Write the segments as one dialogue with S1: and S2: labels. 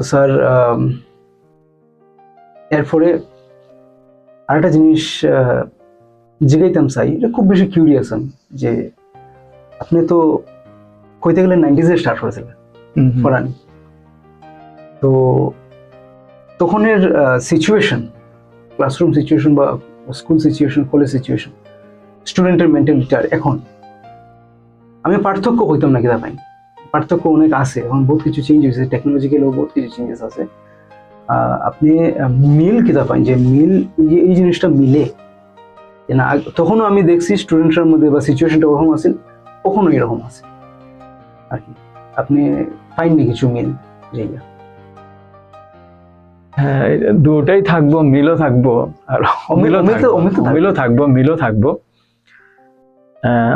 S1: Sir এরপরে আরেকটা জিনিস জিজ্ঞাইতাম চাই, এটা খুব বেশি কিউরিয়াস আমি, যে আপনি তো কইতে গেলে 90s স্টার্ট করেছিলেন পড়ানি, তো তখনের সিচুয়েশন, ক্লাসরুম সিচুয়েশন বা স্কুল সিচুয়েশন, কলেজ সিচুয়েশন, স্টুডেন্টের মেন্টালিটি আর এখন আমি পার্থক্য হইতাম না কিনা পাই, পার্থক্য অনেক আছে, এখন বহুত কিছু চেঞ্জ হয়েছে, টেকনোলজিক্যালও বহুত কিছু চেঞ্জেস আছে। আপনি মিল কিতা পাইন, যে মিল এই জিনিসটা মিলে না, তখনও আমি দেখছি স্টুডেন্টদের মধ্যে বা সিচুয়েশনটা ওরকম আছে, কখনো এরকম আছে আর কি, আপনি পাইননি কিছু মিল?
S2: হ্যাঁ, দুটাই থাকবো, মিলও থাকবো আর মিলও থাকবো।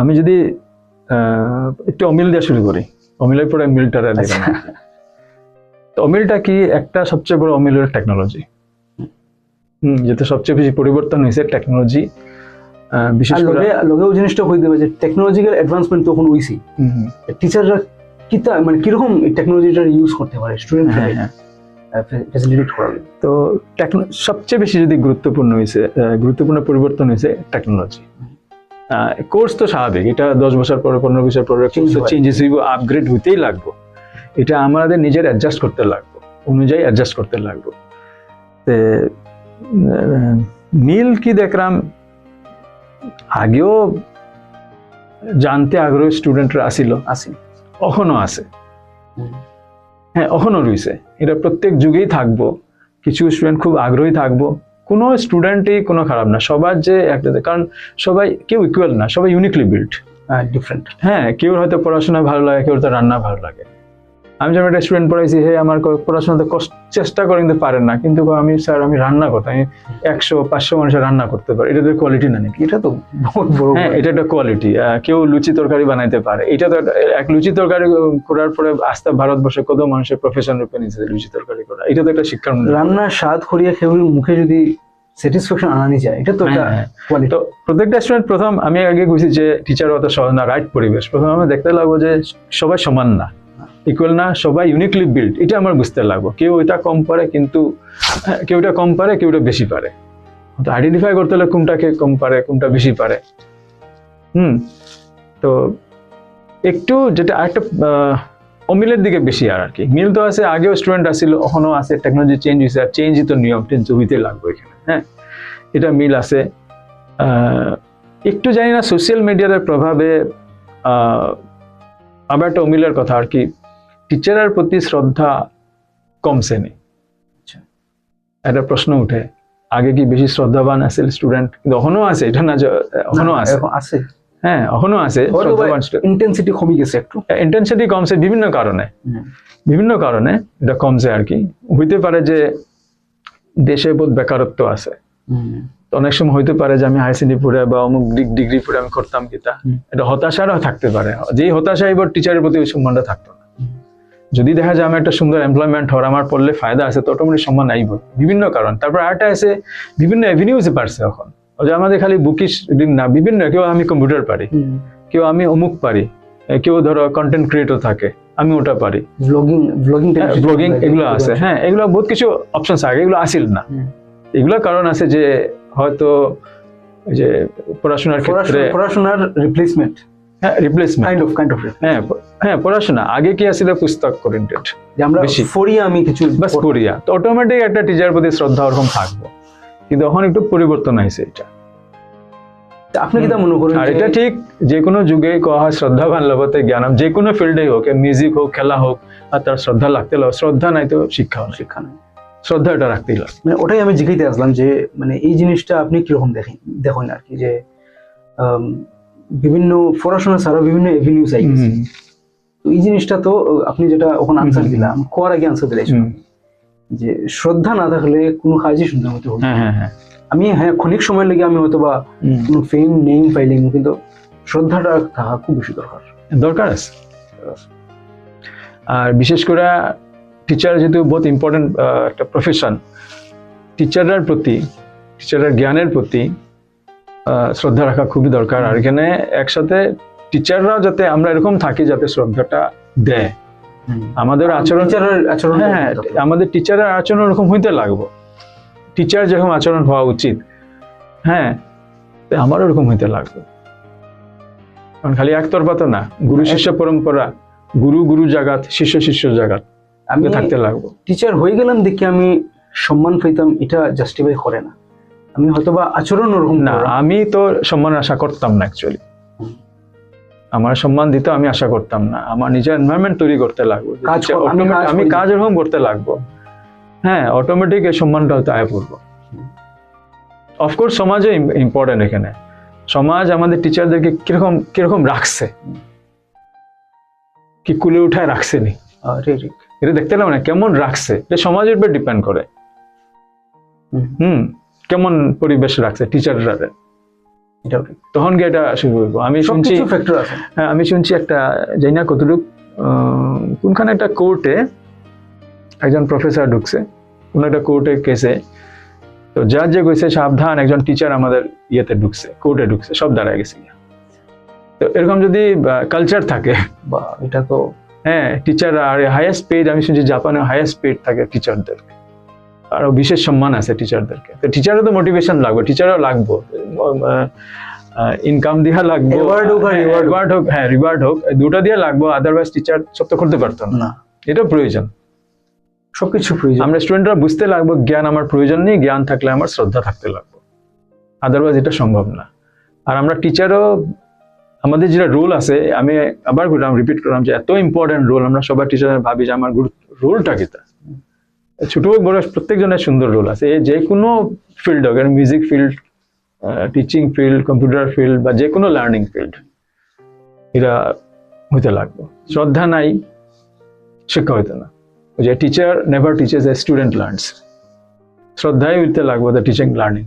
S2: আমি যদি একটু অমিল দিয়ে শুরু করি, অমিলের পরে মিলটা তো অমিলটা কি, একটা সবচেয়ে বড় অমিল হলো টেকনোলজি। যেটা সবচেয়ে বেশি পরিবর্তন হয়েছে টেকনোলজি, বিশেষ করে
S1: লগেও জিনিসটা হইতে পারে যে টেকনোলজিক্যাল অ্যাডভান্সমেন্ট তখন হইছে, টিচাররা কিতা মানে কিরকম টেকনোলজিটা ইউজ করতে পারে স্টুডেন্টরা ফ্যাসিলিটেট করার।
S2: তো সবচেয়ে বেশি যদি গুরুত্বপূর্ণ পরিবর্তন হয়েছে টেকনোলজি। কোর্স তো স্বাভাবিক, এটা 10 বছর পরে 15 বছর পরে চেঞ্জেস হইব, আপগ্রেড হইতেই লাগবো, এটা আমাদের নিজের অ্যাডজাস্ট করতে লাগবো, অনুযায়ী অ্যাডজাস্ট করতে লাগবো। মিল কি দেখলাম, আগেও জানতে আগ্রহী স্টুডেন্টরা আসিল, এখনো আছে, হ্যাঁ এখনো রয়েছে, এটা প্রত্যেক যুগেই থাকবো। কিছু স্টুডেন্ট খুব আগ্রহী থাকবো, কোনো স্টুডেন্টই কোনো খারাপ না, সবার যে একটা, কারণ সবাই কেউ ইকুয়াল না, সবাই ইউনিকলি বিল্ড,
S1: ডিফারেন্ট।
S2: হ্যাঁ, কেউ হয়তো পড়াশোনা ভালো লাগে, কেউ হয়তো রান্না ভালো লাগে। আমি যখন একটা স্টুডেন্ট পড়াইছি, আমার পড়াশোনাতে চেষ্টা করে কিন্তু পারেন না, কিন্তু আমি স্যার আমি রান্না করতাম, আমি 100-500 মানুষের রান্না করতে পারি, এটা তো কোয়ালিটি না নাকি?
S1: এটা তো বহুত বড়,
S2: হ্যাঁ এটা একটা কোয়ালিটি। কেউ লুচি তরকারি বানাইতে পারে, এটা তো এক লুচি তরকারি করার পরে আস্তে ভারতবর্ষে কত মানুষের প্রফেশন রূপে নিয়েছে লুচি তরকারি করা, এটা তো একটা শিক্ষার।
S1: রান্নার স্বাদ করিয়া কেউ মুখে যদি স্যাটিসফ্যাকশন আনা যায়, এটা তো একটা কোয়ালিটি।
S2: তো প্রত্যেকটা স্টুডেন্ট, প্রথম আমি আগে বুঝি যে টিচার অত সহজ না, রাইট পরিবেশ, প্রথম আমি দেখতে লাগবো যে সবাই সমান না, ইকুয়াল না, সবাই ইউনিকলি বিল্ড, এটা আমার বুঝতে লাগবো। কেউ এটা কম পারে, কিন্তু কেউটা কম পারে, কেউটা বেশি পারে, তো আইডেন্টিফাই করতে হলে কোনটাকে কম পারে, কোনটা বেশি পারে। তো একটু যেটা আরেকটা অমিলের দিকে বেশি আর কি, মিল তো আছে, আগেও স্টুডেন্ট আসছিল, এখনো আছে, টেকনোলজি চেঞ্জ হয়েছে, আর চেঞ্জই তো নিয়ম, টেঞ্জ হইতে লাগবে এখানে, হ্যাঁ এটা মিল আছে। একটু জানি না সোশ্যাল মিডিয়ার প্রভাবে আবার একটা অমিলের কথা আর কি, টিচারের প্রতি শ্রদ্ধা কমছে নি, একটা প্রশ্ন উঠে, আগে কি বেশি শ্রদ্ধাবান আছে স্টুডেন্ট? কিন্তু এখনো আছে, এটা না এখনো আছে, হ্যাঁ এখনো আছে,
S1: ইন্টেন্সিটি কমে গেছে, একটু
S2: ইন্টেন্সিটি কমছে বিভিন্ন কারণে এটা কমছে আর কি। হইতে পারে যে দেশে বহুত বেকারত্ব আছে, অনেক সময় হইতে পারে যে আমি হাই সেকেন্ডারি পড়ে বা অমুক ডিগ্রি পড়ে আমি করতাম কিতা, এটা হতাশারও থাকতে পারে, যেই হতাশা এবার টিচারের প্রতি ওই সম্মানটা থাকতো না। যদি দেখা যায় আমি একটা সুন্দর এমপ্লয়মেন্ট হওয়ার, আমার পড়লে ফায়দা আছে, তো অটোমেটিক সম্মান আইব, বিভিন্ন কারণ। তারপর আরেকটা আছে, বিভিন্ন অ্যাভিনিউজে পারছে এখন, যে আমাদের খালি বুকিশ না, বিভিন্ন, কেউ আমি কম্পিউটার পারি, কেউ আমি অমুক পারি, কেউ ধরো কন্টেন্ট ক্রিয়েটর থাকে, আমি ওটা পারি, ব্লগিং এগুলো আছে, হ্যাঁ এগুলো বহুত কিছু অপশন থাকে, এগুলো আসিল না, এগুলো কারণ আছে যে হয়তো যে পড়াশোনার ক্ষেত্রে
S1: পড়াশোনার রিপ্লেসমেন্ট,
S2: হ্যাঁ পড়াশোনা আগে কি আসলে পুস্তক ওরিয়েন্টেড,
S1: যে আমরা পড়িয়া আমি কিছু
S2: বাস পড়িয়া, তো অটোমেটিক একটা টিচার প্রতি শ্রদ্ধা ওরকম থাকবো, কিন্তু এখন একটু পরিবর্তন হয়েছে এটা।
S1: আপনি কি তা মনে করেন?
S2: আর এটা ঠিক, যে কোনো যুগে কোয়া হয় শ্রদ্ধাবান লভতে জ্ঞানম, যে কোনো ফিল্ডে হোক, মিউজিক হোক, খেলা হোক, আর তার শ্রদ্ধা লাগতে লাগবে, শ্রদ্ধা নাই তো শিক্ষা নাই, শ্রদ্ধা এটা রাখতেই লাগবে।
S1: মানে ওটাই আমি জিজ্ঞাসা আসলাম যে মানে এই জিনিসটা আপনি কিরকম দেখেন আর কি, যে বিভিন্ন পড়াশোনা ছাড়া বিভিন্ন এভিনিউ চাইছে, তো এই জিনিসটা তো আপনি যেটা ওখানে আনসার দিলাম, কোয়ার আগে আনসার দিলাম যে শ্রদ্ধা না থাকলে কোনো কাজই সুন্দর মতো হবে। আমি হ্যাঁ ক্ষণিক সময় লেগে আমি হয়তো বা কোনো ফেম নেম পাইলাম, কিন্তু শ্রদ্ধাটা থাকা খুব বেশি দরকার আছে।
S2: আর বিশেষ করে টিচার যেহেতু বহুত ইম্পর্টেন্ট একটা প্রফেশন, টিচারের জ্ঞানের প্রতি শ্রদ্ধা রাখা খুবই দরকার। আর এখানে একসাথে টিচাররা যাতে আমরা এরকম থাকি যাতে শ্রদ্ধাটা দেয়, আমাদের আচরণ
S1: টিচারের আচরণ
S2: হ্যাঁ আমাদের টিচারের আচরণ ওরকম হইতে লাগবো, টিচার যেরকম আচরণ হওয়া উচিত, হ্যাঁ তো আমারও ওরকম হইতে লাগবে। কারণ খালি একতরফা তো না, গুরু শিষ্য পরম্পরা, গুরু গুরু জাগাত, শিষ্য শিষ্য জাগাত
S1: আমি
S2: থাকতে লাগবো।
S1: টিচার হয়ে গেলাম দেখি আমি সম্মান পাইতাম, এটা জাস্টিফাই করে না। আমি হয়তোবা আচরণ ওরকম
S2: না, আমি তো সম্মান আশা করতাম না অ্যাকচুয়ালি, আমার সম্মান দিতে আমি আশা করতাম না, আমার নিজের এনভায়রনমেন্ট তৈরি করতে লাগবো, আমি কাজ এরকম করতে লাগবো, হ্যাঁ অটোমেটিক এই সম্মানটা হয়তো আয় পড়বো। অফকোর্স সমাজে ইম্পর্টেন্ট, এখানে সমাজ আমাদের টিচারদেরকে কিরকম কিরকম রাখছে, কি কুলে উঠায় রাখছে নি, এটা দেখতে না মানে কেমন রাখছে, এটা সমাজের উপর ডিপেন্ড করে। কেমন পরিবেশ রাখছে টিচাররা, তখন কি এটা শুরু হইব। আমি শুনছি হ্যাঁ আমি শুনছি একটা জানি না কতটুক কোনখানে একটা কোর্টে একজন প্রফেসর ঢুকছে, কোন একটা কোর্টে কেসে, তো জাজ যে কইছে সাবধান একজন টিচার আমাদের ইয়েতে ঢুকছে, কোর্টে ঢুকছে, সব দাঁড়ায় গেছে। তো এরকম যদি কালচার থাকে,
S1: বা এটা তো
S2: হ্যাঁ টিচার আর হাইয়েস্ট পেড, আমি শুনছি জাপানে হাইয়েস্ট পেড থাকে টিচারদের, আরো বিশেষ সম্মান আছে টিচারদেরকে। তো টিচারও তো মোটিভেশন লাগবে, টিচারও লাগবো, ইনকাম দিয়া লাগবে, রিওয়ার্ড হোক, দুটা দিয়ে লাগবো, আদারওয়াইজ টিচার সব তো করতে পারতো না, এটা প্রয়োজন,
S1: সবকিছু প্রয়োজন।
S2: আমরা স্টুডেন্টরা বুঝতে লাগবো জ্ঞান আমার প্রয়োজন নেই, জ্ঞান থাকলে আমার শ্রদ্ধা থাকতে লাগবে, আদারওয়াইজ এটা সম্ভব না। আর আমরা টিচারও আমাদের যেটা রোল আছে, আমি আবার রিপিট করলাম যে এত ইম্পর্টেন্ট রোল, আমরা সবার টিচার ভাবি যে আমার রোলটা কি, তা ছোট হোক বড় প্রত্যেকজনের সুন্দর রোল আছে, যে কোনো ফিল্ড হোক, music field, teaching field, computer field বা যে কোনো লার্নিং ফিল্ড, এটা হইতে লাগবে। শ্রদ্ধা নাই শিক্ষা হইতে না, যে teacher never teaches a student learns, শ্রদ্ধাই হইতে লাগবে টিচিং লার্নিং।